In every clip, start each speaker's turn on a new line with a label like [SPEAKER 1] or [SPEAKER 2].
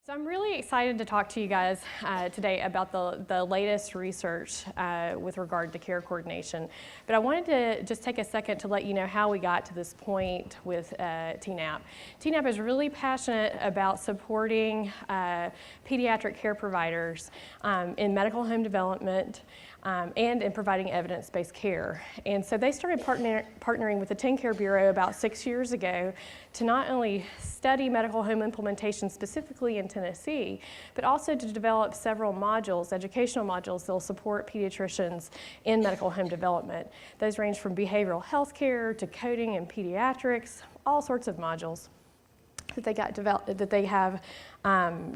[SPEAKER 1] So I'm really excited to talk to you guys today about the latest research with regard to care coordination. But I wanted to just take a second to let you know how we got to this point with TNAP. TNAP is really passionate about supporting pediatric care providers in medical home development and in providing evidence-based care. And so they started partnering with the TennCare Bureau about 6 years ago to not only study medical home implementation specifically in Tennessee, but also to develop several modules, educational modules that will support pediatricians in medical home development. Those range from behavioral health care to coding and pediatrics, all sorts of modules that they have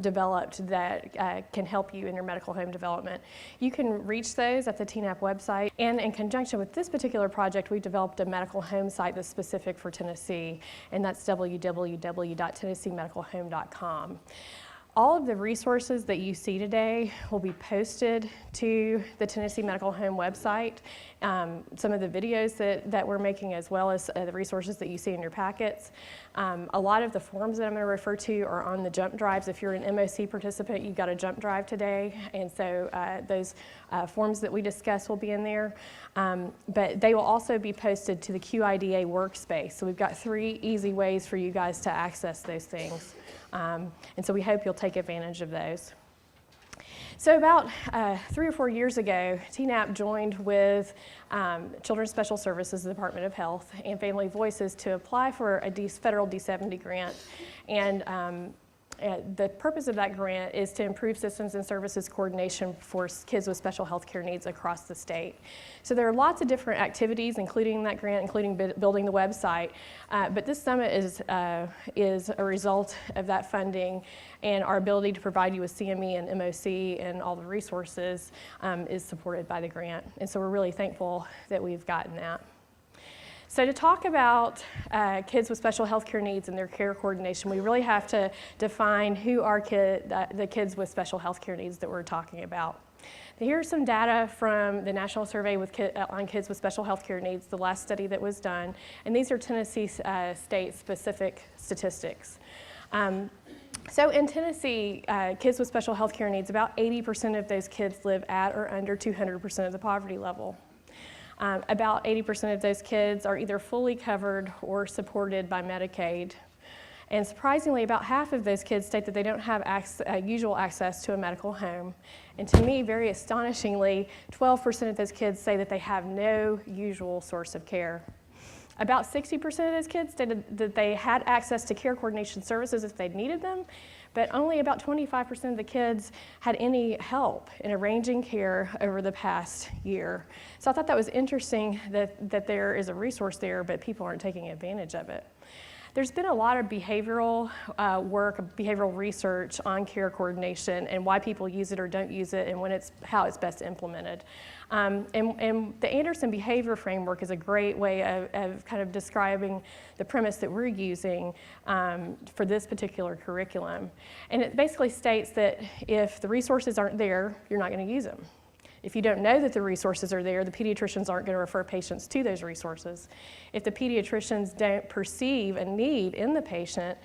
[SPEAKER 1] developed that can help you in your medical home development. You can reach those at the TNAP website, and in conjunction with this particular project, we developed a medical home site that's specific for Tennessee, and that's www.tennesseemedicalhome.com. All of the resources that you see today will be posted to the Tennessee Medical Home website. Some of the videos that we're making, as well as the resources that you see in your packets. A lot of the forms that I'm going to refer to are on the jump drives. If you're an MOC participant, you've got a jump drive today, and so those forms that we discussed will be in there. But they will also be posted to the QIDA workspace. So we've got 3 easy ways for you guys to access those things. And so we hope you'll take advantage of those. So about 3 or 4 years ago, TNAP joined with Children's Special Services, the Department of Health, and Family Voices to apply for a federal D70 grant. And the purpose of that grant is to improve systems and services coordination for kids with special health care needs across the state. So there are lots of different activities, including that grant, including building the website. But this summit is a result of that funding, and our ability to provide you with CME and MOC and all the resources is supported by the grant. And so we're really thankful that we've gotten that. So to talk about kids with special health care needs and their care coordination, we really have to define who are the kids with special health care needs that we're talking about. Here's some data from the National Survey on Kids with Special Health Care Needs, the last study that was done, and these are Tennessee state-specific statistics. So in Tennessee, kids with special health care needs, about 80% of those kids live at or under 200% of the poverty level. About 80% of those kids are either fully covered or supported by Medicaid. And surprisingly, about half of those kids state that they don't have usual access to a medical home. And to me, very astonishingly, 12% of those kids say that they have no usual source of care. About 60% of those kids stated that they had access to care coordination services if they needed them, but only about 25% of the kids had any help in arranging care over the past year. So I thought that was interesting that there is a resource there, but people aren't taking advantage of it. There's been a lot of behavioral work, behavioral research on care coordination and why people use it or don't use it and how it's best implemented. And the Anderson Behavior Framework is a great way of kind of describing the premise that we're using for this particular curriculum. And it basically states that if the resources aren't there, you're not going to use them. If you don't know that the resources are there, the pediatricians aren't going to refer patients to those resources. If the pediatricians don't perceive a need in the patient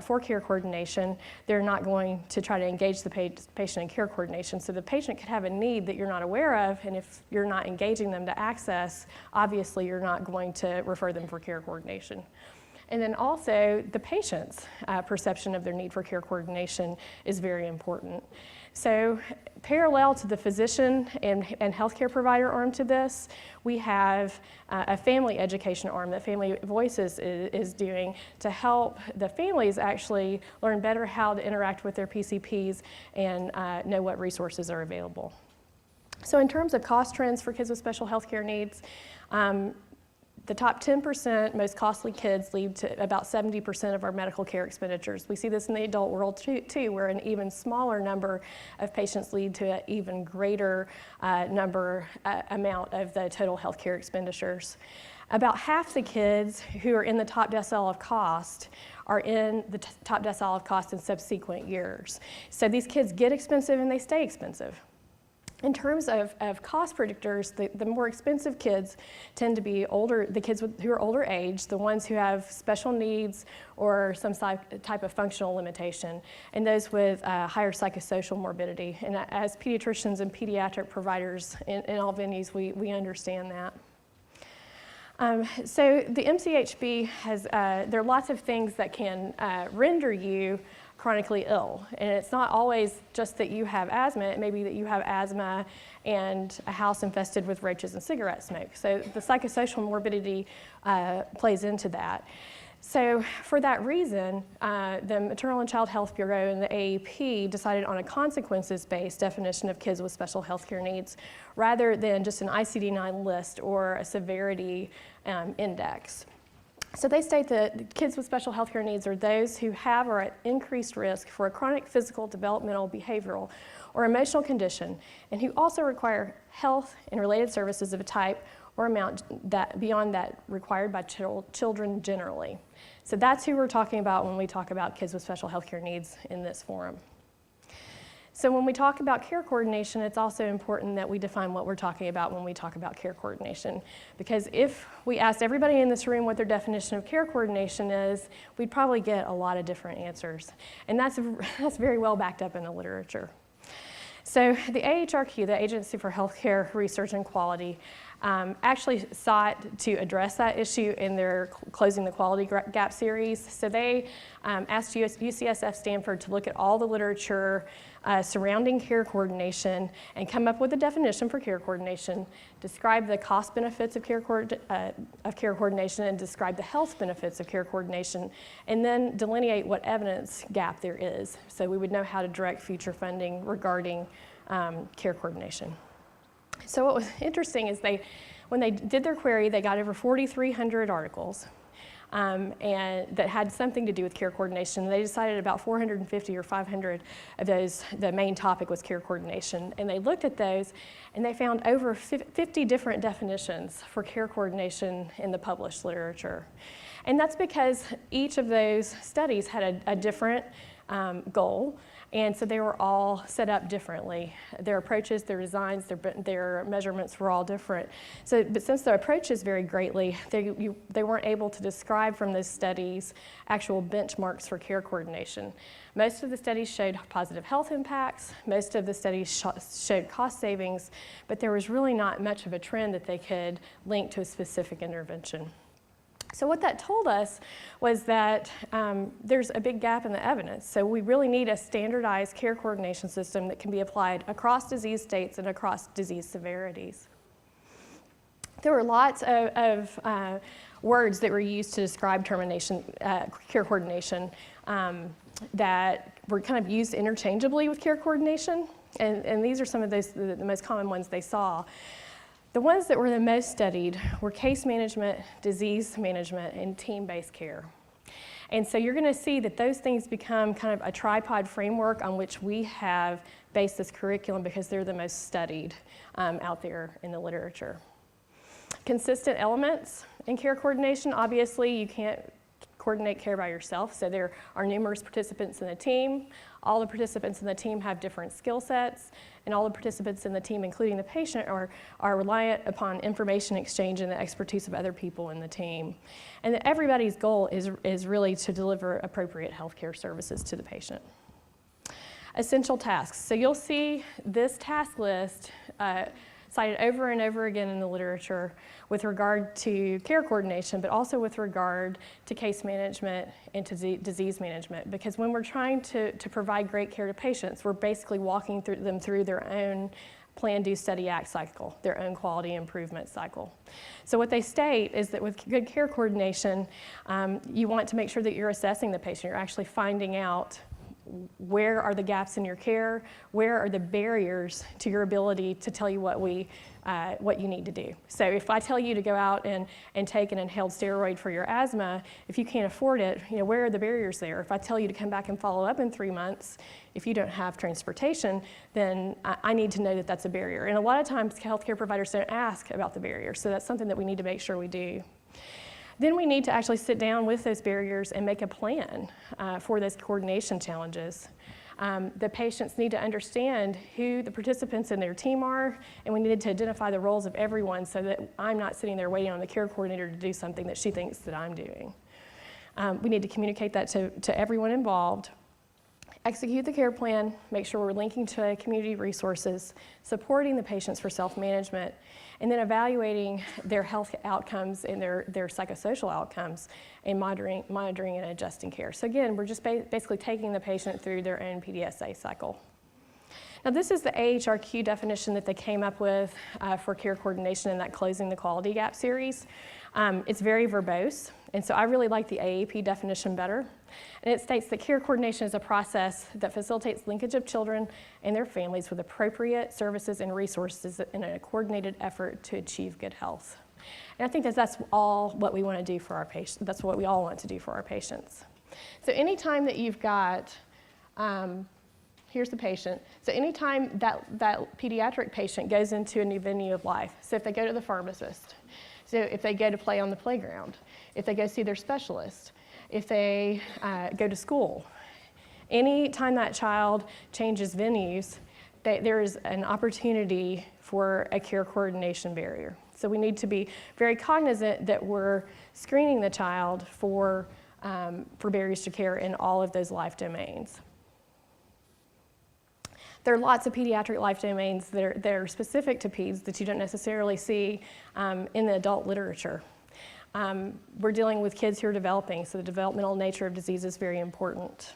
[SPEAKER 1] for care coordination, they're not going to try to engage the patient in care coordination. So the patient could have a need that you're not aware of, and if you're not engaging them to access, obviously you're not going to refer them for care coordination. And then also, the patient's perception of their need for care coordination is very important. So parallel to the physician and healthcare provider arm to this, we have a family education arm that Family Voices is doing to help the families actually learn better how to interact with their PCPs and know what resources are available. So in terms of cost trends for kids with special health care needs, the top 10% most costly kids lead to about 70% of our medical care expenditures. We see this in the adult world too, where an even smaller number of patients lead to an even greater amount of the total health care expenditures. About half the kids who are in the top decile of cost are in the top decile of cost in subsequent years. So these kids get expensive and they stay expensive. In terms of cost predictors, the more expensive kids tend to be older, the kids who are older age, the ones who have special needs or some type of functional limitation, and those with higher psychosocial morbidity. And as pediatricians and pediatric providers in all venues, we understand that. So the MCHB has, there are lots of things that can render you chronically ill. And it's not always just that you have asthma, it may be that you have asthma and a house infested with roaches and cigarette smoke. So the psychosocial morbidity plays into that. So for that reason, the Maternal and Child Health Bureau and the AAP decided on a consequences-based definition of kids with special health care needs rather than just an ICD-9 list or a severity index. So they state that kids with special health care needs are those who have or are at increased risk for a chronic physical, developmental, behavioral, or emotional condition, and who also require health and related services of a type or amount that beyond that required by children generally. So that's who we're talking about when we talk about kids with special health care needs in this forum. So when we talk about care coordination, it's also important that we define what we're talking about when we talk about care coordination. Because if we asked everybody in this room what their definition of care coordination is, we'd probably get a lot of different answers. And that's very well backed up in the literature. So the AHRQ, the Agency for Healthcare Research and Quality, actually sought to address that issue in their Closing the Quality Gap series. So they asked UCSF Stanford to look at all the literature surrounding care coordination and come up with a definition for care coordination, describe the cost benefits of care coordination, and describe the health benefits of care coordination, and then delineate what evidence gap there is, so we would know how to direct future funding regarding care coordination. So what was interesting is when they did their query, they got over 4,300 articles and that had something to do with care coordination. They decided about 450 or 500 of those, the main topic was care coordination. And they looked at those and they found over 50 different definitions for care coordination in the published literature. And that's because each of those studies had a different goal. And so they were all set up differently. Their approaches, their designs, their measurements were all different. So, but since their approaches varied greatly, they weren't able to describe from those studies actual benchmarks for care coordination. Most of the studies showed positive health impacts. Most of the studies showed cost savings, but there was really not much of a trend that they could link to a specific intervention. So what that told us was that there's a big gap in the evidence. So we really need a standardized care coordination system that can be applied across disease states and across disease severities. There were lots of words that were used to describe care coordination that were kind of used interchangeably with care coordination. And these are some of those, the most common ones they saw. The ones that were the most studied were case management, disease management, and team-based care. And so you're going to see that those things become kind of a tripod framework on which we have based this curriculum because they're the most studied out there in the literature. Consistent elements in care coordination, obviously you can't coordinate care by yourself, so there are numerous participants in the team. All the participants in the team have different skill sets, and all the participants in the team, including the patient, are reliant upon information exchange and the expertise of other people in the team. And that everybody's goal is really to deliver appropriate healthcare services to the patient. Essential tasks. So you'll see this task list cited over and over again in the literature with regard to care coordination, but also with regard to case management and to disease management. Because when we're trying to provide great care to patients, we're basically walking them through their own plan, do, study, act cycle, their own quality improvement cycle. So what they state is that with good care coordination, you want to make sure that you're assessing the patient. You're actually finding out where are the gaps in your care, where are the barriers to your ability to tell you what you need to do. So if I tell you to go out and take an inhaled steroid for your asthma, if you can't afford it, where are the barriers there? If I tell you to come back and follow up in 3 months, if you don't have transportation, then I need to know that that's a barrier. And a lot of times healthcare providers don't ask about the barriers, so that's something that we need to make sure we do. Then we need to actually sit down with those barriers and make a plan for those coordination challenges. The patients need to understand who the participants in their team are, and we needed to identify the roles of everyone so that I'm not sitting there waiting on the care coordinator to do something that she thinks that I'm doing. We need to communicate that to everyone involved. Execute the care plan, make sure we're linking to community resources, supporting the patients for self-management, and then evaluating their health outcomes and their psychosocial outcomes, and monitoring and adjusting care. So again, we're just basically taking the patient through their own PDSA cycle. Now this is the AHRQ definition that they came up with for care coordination in that Closing the Quality Gap series. It's very verbose, and so I really like the AAP definition better. And it states that care coordination is a process that facilitates linkage of children and their families with appropriate services and resources in a coordinated effort to achieve good health. And I think that's all what we want to do for our patients. That's what we all want to do for our patients. So anytime that you've got, here's the patient. So anytime that pediatric patient goes into a new venue of life, so if they go to the pharmacist, so if they go to play on the playground, if they go see their specialist, if they go to school, any time that child changes venues, there is an opportunity for a care coordination barrier. So we need to be very cognizant that we're screening the child for barriers to care in all of those life domains. There are lots of pediatric life domains that are specific to peds that you don't necessarily see in the adult literature. We're dealing with kids who are developing, so the developmental nature of disease is very important.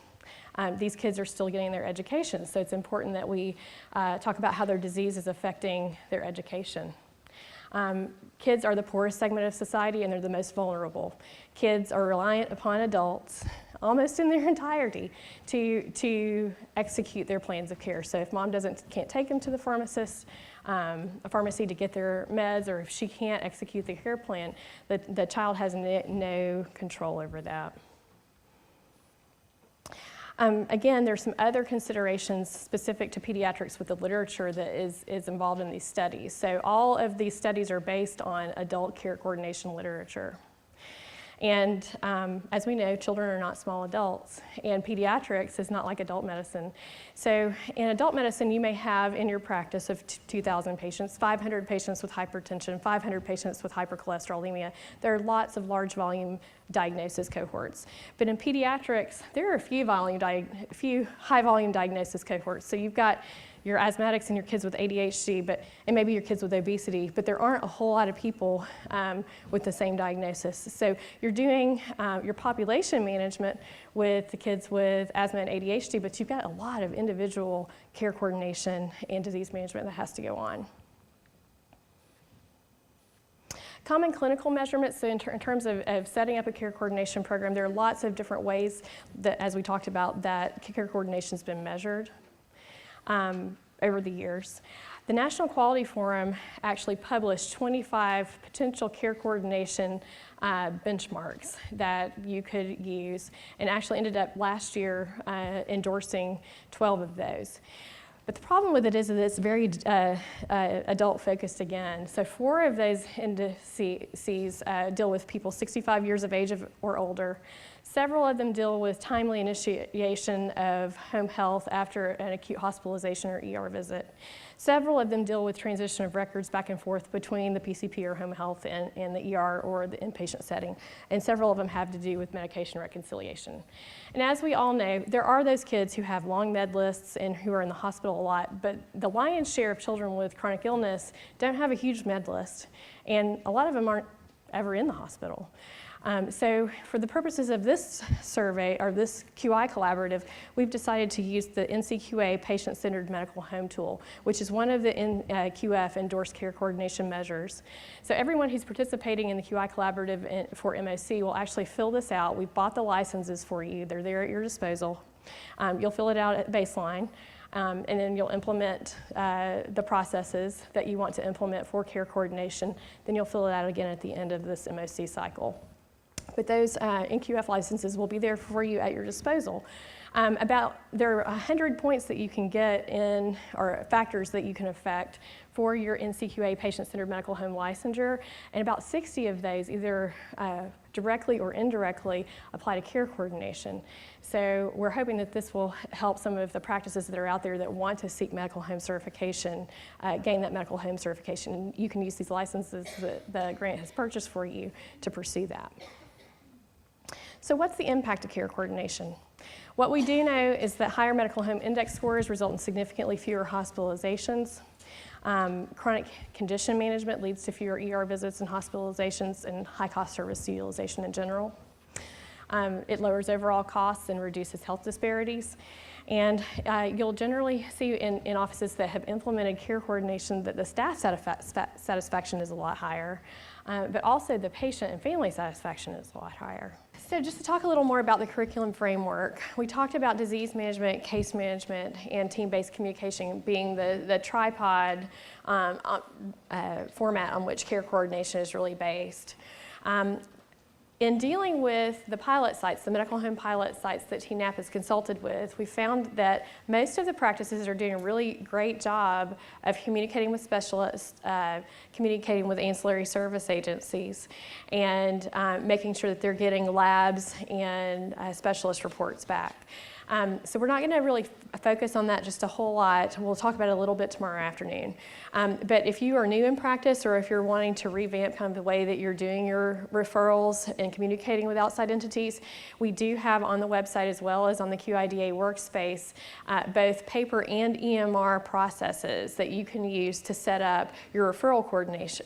[SPEAKER 1] These kids are still getting their education, so it's important that we talk about how their disease is affecting their education. Kids are the poorest segment of society, and they're the most vulnerable. Kids are reliant upon adults almost in their entirety to execute their plans of care. So if mom can't take them to the pharmacist, a pharmacy to get their meds, or if she can't execute the care plan, the child has no control over that. Again, there's some other considerations specific to pediatrics with the literature that is involved in these studies. So all of these studies are based on adult care coordination literature. And as we know, children are not small adults, and pediatrics is not like adult medicine. So in adult medicine, you may have in your practice of 2,000 patients, 500 patients with hypertension, 500 patients with hypercholesterolemia. There are lots of large volume diagnosis cohorts. But in pediatrics, there are a few high volume diagnosis cohorts. So you've got your asthmatics and your kids with ADHD, and maybe your kids with obesity, but there aren't a whole lot of people with the same diagnosis. So you're doing your population management with the kids with asthma and ADHD, but you've got a lot of individual care coordination and disease management that has to go on. Common clinical measurements, so in terms of setting up a care coordination program, there are lots of different ways that, as we talked about, that care coordination has been measured over the years. The National Quality Forum actually published 25 potential care coordination benchmarks that you could use, and actually ended up last year endorsing 12 of those. But the problem with it is that it's very adult-focused again. So 4 of those indices deal with people 65 years of age or older. Several of them deal with timely initiation of home health after an acute hospitalization or ER visit. Several of them deal with transition of records back and forth between the PCP or home health and the ER or the inpatient setting. And several of them have to do with medication reconciliation. And as we all know, there are those kids who have long med lists and who are in the hospital a lot, but the lion's share of children with chronic illness don't have a huge med list, and a lot of them aren't ever in the hospital. So for the purposes of this survey, or this QI collaborative, we've decided to use the NCQA Patient-Centered Medical Home Tool, which is one of the QF endorsed care coordination measures. So everyone who's participating in the QI collaborative for MOC will actually fill this out. We've bought the licenses for you. They're there at your disposal. You'll fill it out at baseline. And then you'll implement the processes that you want to implement for care coordination. Then you'll fill it out again at the end of this MOC cycle. But those NQF licenses will be there for you at your disposal. There are 100 points that you can get in, or factors that you can affect for your NCQA Patient-Centered Medical Home licensure, and about 60 of those either directly or indirectly apply to care coordination. So we're hoping that this will help some of the practices that are out there that want to seek medical home certification, gain that medical home certification. You can use these licenses that the grant has purchased for you to pursue that. So what's the impact of care coordination? What we do know is that higher medical home index scores result in significantly fewer hospitalizations. Chronic condition management leads to fewer ER visits and hospitalizations and high cost service utilization in general. It lowers overall costs and reduces health disparities. And you'll generally see in offices that have implemented care coordination that the staff satisfaction is a lot higher, but also the patient and family satisfaction is a lot higher. So just to talk a little more about the curriculum framework, we talked about disease management, case management, and team-based communication being the tripod format on which care coordination is really based. In dealing with the pilot sites, the medical home pilot sites that TNAP has consulted with, we found that most of the practices are doing a really great job of communicating with specialists, communicating with ancillary service agencies, and making sure that they're getting labs and specialist reports back. So we're not going to really focus on that just a whole lot. We'll talk about it a little bit tomorrow afternoon. But if you are new in practice, or if you're wanting to revamp kind of the way that you're doing your referrals and communicating with outside entities, we do have on the website, as well as on the QIDA workspace, both paper and EMR processes that you can use to set up your referral coordination,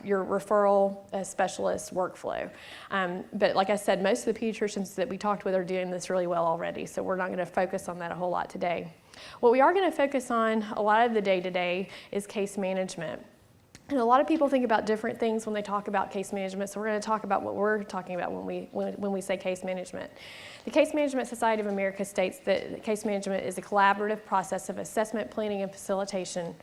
[SPEAKER 1] your referral specialist workflow. But like I said, most of the pediatricians that we talked with are doing this really well already, so we're not going to focus on that a whole lot today. What we are going to focus on a lot of the day-to-day is case management. And a lot of people think about different things when they talk about case management, so we're going to talk about what we're talking about when we say case management. The Case Management Society of America states that case management is a collaborative process of assessment, planning, and facilitation,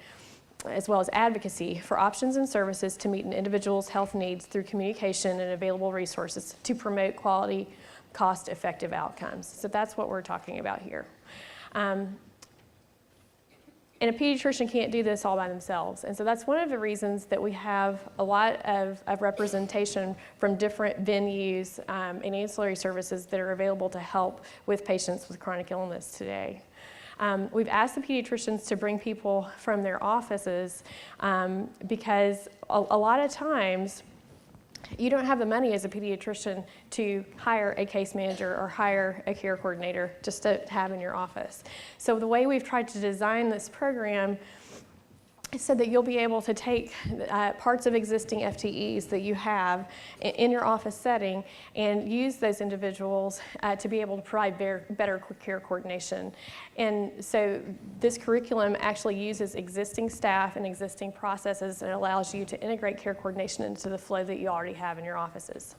[SPEAKER 1] as well as advocacy for options and services to meet an individual's health needs through communication and available resources to promote quality, cost-effective outcomes. So that's what we're talking about here. And a pediatrician can't do this all by themselves. And so that's one of the reasons that we have a lot of representation from different venues and ancillary services that are available to help with patients with chronic illness today. We've asked the pediatricians to bring people from their offices because a lot of times you don't have the money as a pediatrician to hire a case manager or hire a care coordinator just to have in your office. So the way we've tried to design this program is so that you'll be able to take parts of existing FTEs that you have in your office setting and use those individuals to be able to provide better care coordination. And so this curriculum actually uses existing staff and existing processes and allows you to integrate care coordination into the flow that you already have in your offices.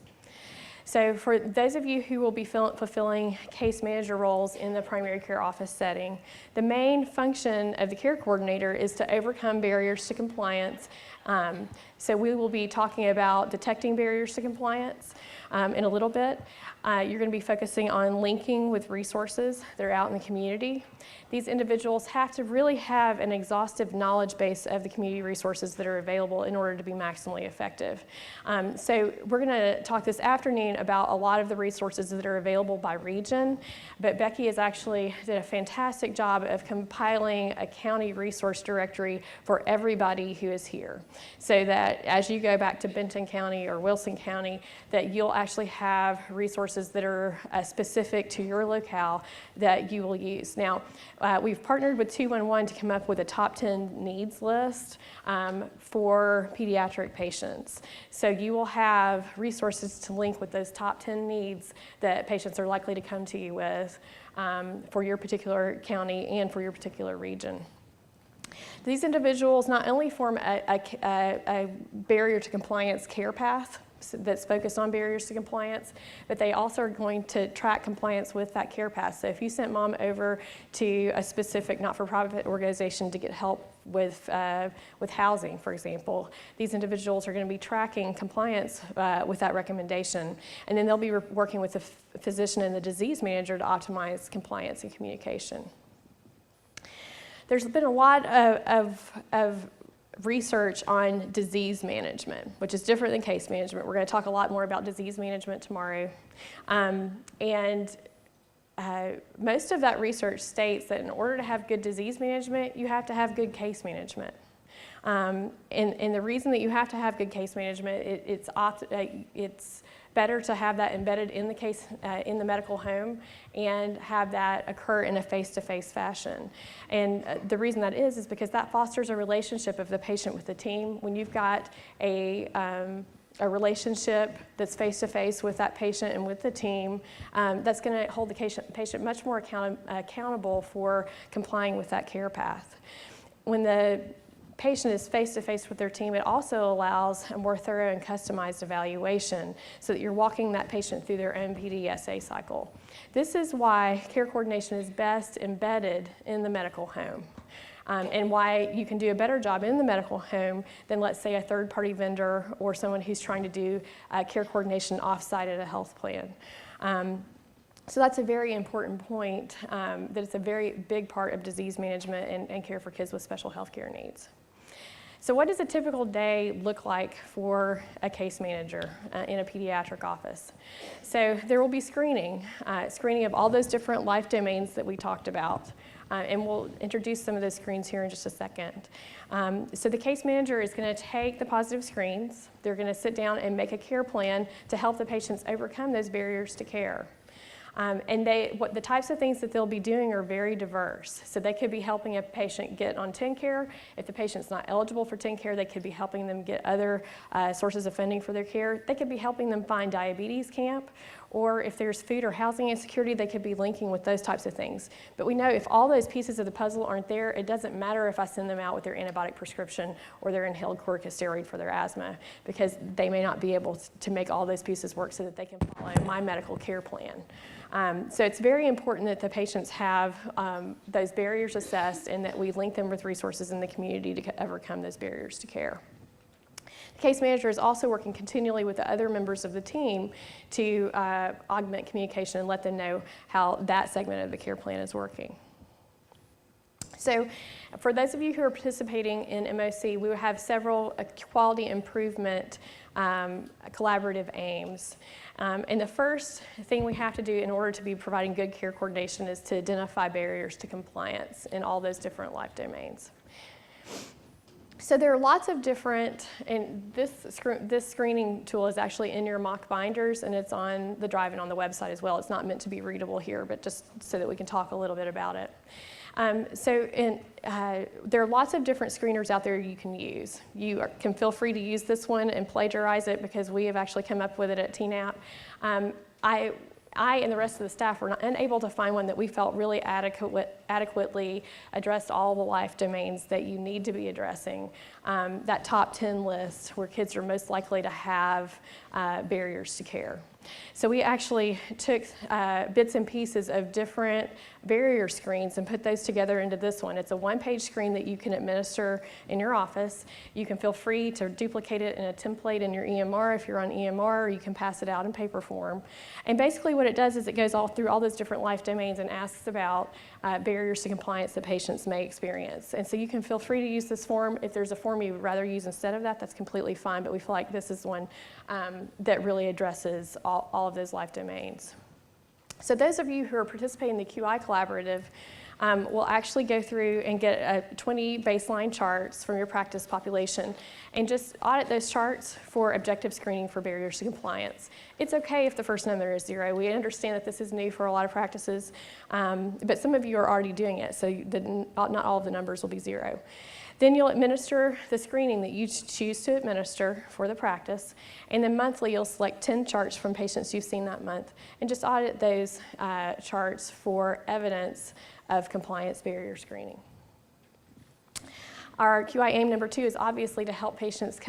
[SPEAKER 1] So for those of you who will be fulfilling case manager roles in the primary care office setting, the main function of the care coordinator is to overcome barriers to compliance. So we will be talking about detecting barriers to compliance in a little bit. You're going to be focusing on linking with resources that are out in the community. These individuals have to really have an exhaustive knowledge base of the community resources that are available in order to be maximally effective. So we're going to talk this afternoon about a lot of the resources that are available by region, but Becky has actually did a fantastic job of compiling a county resource directory for everybody who is here, so that as you go back to Benton County or Wilson County, that you'll actually have resources that are specific to your locale that you will use. Now, we've partnered with 211 to come up with a top 10 needs list for pediatric patients. So you will have resources to link with those top 10 needs that patients are likely to come to you with for your particular county and for your particular region. These individuals not only form a barrier to compliance care path that's focused on barriers to compliance, but they also are going to track compliance with that care path. So if you sent mom over to a specific not-for-profit organization to get help with housing, for example, these individuals are going to be tracking compliance with that recommendation, and then they'll be working with the physician and the disease manager to optimize compliance and communication. There's been a lot of research on disease management, which is different than case management. We're going to talk a lot more about disease management tomorrow. Most of that research states that in order to have good disease management, you have to have good case management. And the reason that you have to have good case management, it's better to have that embedded in the case, in the medical home, and have that occur in a face-to-face fashion. And the reason that is because that fosters a relationship of the patient with the team. When you've got a relationship that's face-to-face with that patient and with the team, that's going to hold the patient much more accountable for complying with that care path. When the patient is face-to-face with their team, it also allows a more thorough and customized evaluation so that you're walking that patient through their own PDSA cycle. This is why care coordination is best embedded in the medical home. And why you can do a better job in the medical home than, let's say, a third-party vendor or someone who's trying to do care coordination off-site at a health plan. So that's a very important point, that it's a very big part of disease management and care for kids with special health care needs. So what does a typical day look like for a case manager in a pediatric office? So there will be screening of all those different life domains that we talked about. And we'll introduce some of those screens here in just a second. So the case manager is going to take the positive screens. They're going to sit down and make a care plan to help the patients overcome those barriers to care. And the types of things that they'll be doing are very diverse. So they could be helping a patient get on TennCare. If the patient's not eligible for TennCare, they could be helping them get other sources of funding for their care. They could be helping them find diabetes camp, or if there's food or housing insecurity, they could be linking with those types of things. But we know if all those pieces of the puzzle aren't there, it doesn't matter if I send them out with their antibiotic prescription or their inhaled corticosteroid for their asthma, because they may not be able to make all those pieces work so that they can follow my medical care plan. So it's very important that the patients have those barriers assessed and that we link them with resources in the community to overcome those barriers to care. The case manager is also working continually with the other members of the team to augment communication and let them know how that segment of the care plan is working. So for those of you who are participating in MOC, we will have several quality improvement collaborative aims. And the first thing we have to do in order to be providing good care coordination is to identify barriers to compliance in all those different life domains. So there are lots of different, and this screening tool is actually in your mock binders, and it's on the drive and on the website as well. It's not meant to be readable here, but just so that we can talk a little bit about it. There are lots of different screeners out there you can use. You can feel free to use this one and plagiarize it because we have actually come up with it at TNAP. I and the rest of the staff were unable to find one that we felt really adequately addressed all the life domains that you need to be addressing. That top 10 list where kids are most likely to have barriers to care. So we actually took bits and pieces of different barrier screens and put those together into this one. It's a one-page screen that you can administer in your office. You can feel free to duplicate it in a template in your EMR if you're on EMR, or you can pass it out in paper form. And basically what it does is it goes all through all those different life domains and asks about barriers to compliance that patients may experience. And so you can feel free to use this form. If there's a form you would rather use instead of that, that's completely fine, but we feel like this is one that really addresses all of those life domains. So those of you who are participating in the QI Collaborative will actually go through and get 20 baseline charts from your practice population and just audit those charts for objective screening for barriers to compliance. It's okay if the first number is 0. We understand that this is new for a lot of practices, but some of you are already doing it, so not all of the numbers will be 0. Then you'll administer the screening that you choose to administer for the practice, and then monthly you'll select 10 charts from patients you've seen that month and just audit those charts for evidence of compliance barrier screening. Our QI aim number 2 is obviously to help patients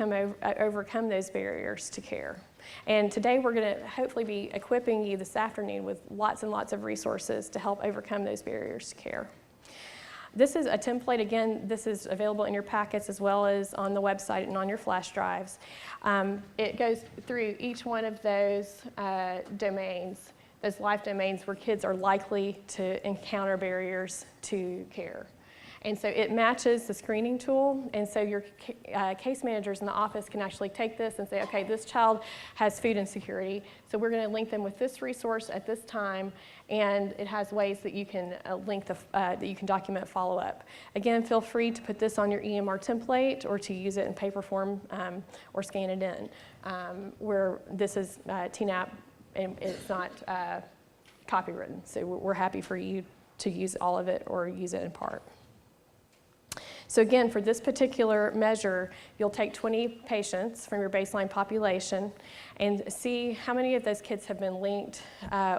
[SPEAKER 1] overcome those barriers to care. And today we're going to hopefully be equipping you this afternoon with lots and lots of resources to help overcome those barriers to care. This is a template. Again, this is available in your packets as well as on the website and on your flash drives. It goes through each one of those domains, those life domains where kids are likely to encounter barriers to care. And so it matches the screening tool, and so your case managers in the office can actually take this and say, okay, this child has food insecurity, so we're going to link them with this resource at this time, and it has ways that you can link that you can document follow-up. Again, feel free to put this on your EMR template or to use it in paper form or scan it in. Where this is TNAP, and it's not copywritten, so we're happy for you to use all of it or use it in part. So again, for this particular measure, you'll take 20 patients from your baseline population and see how many of those kids have been linked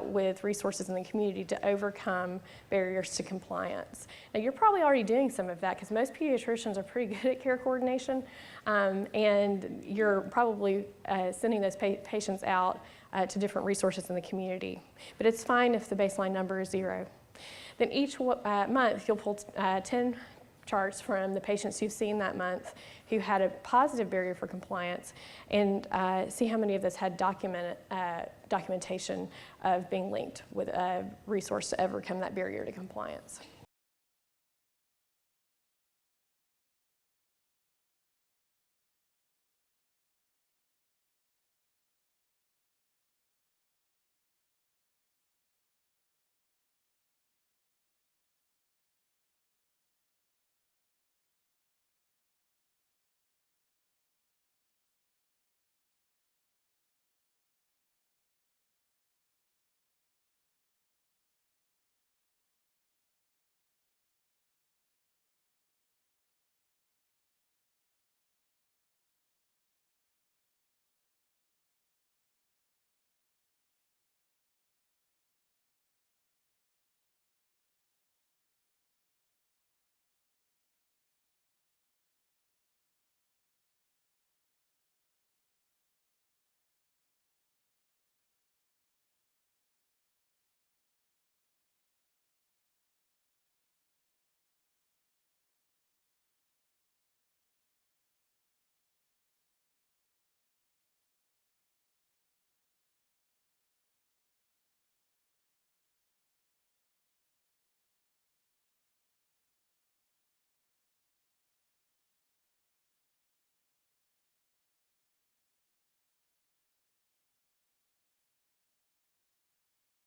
[SPEAKER 1] with resources in the community to overcome barriers to compliance. Now, you're probably already doing some of that because most pediatricians are pretty good at care coordination, and you're probably sending those patients out to different resources in the community. But it's fine if the baseline number is 0. Then each month, you'll pull 10 charts from the patients you've seen that month who had a positive barrier for compliance, and see how many of those had documentation of being linked with a resource to overcome that barrier to compliance.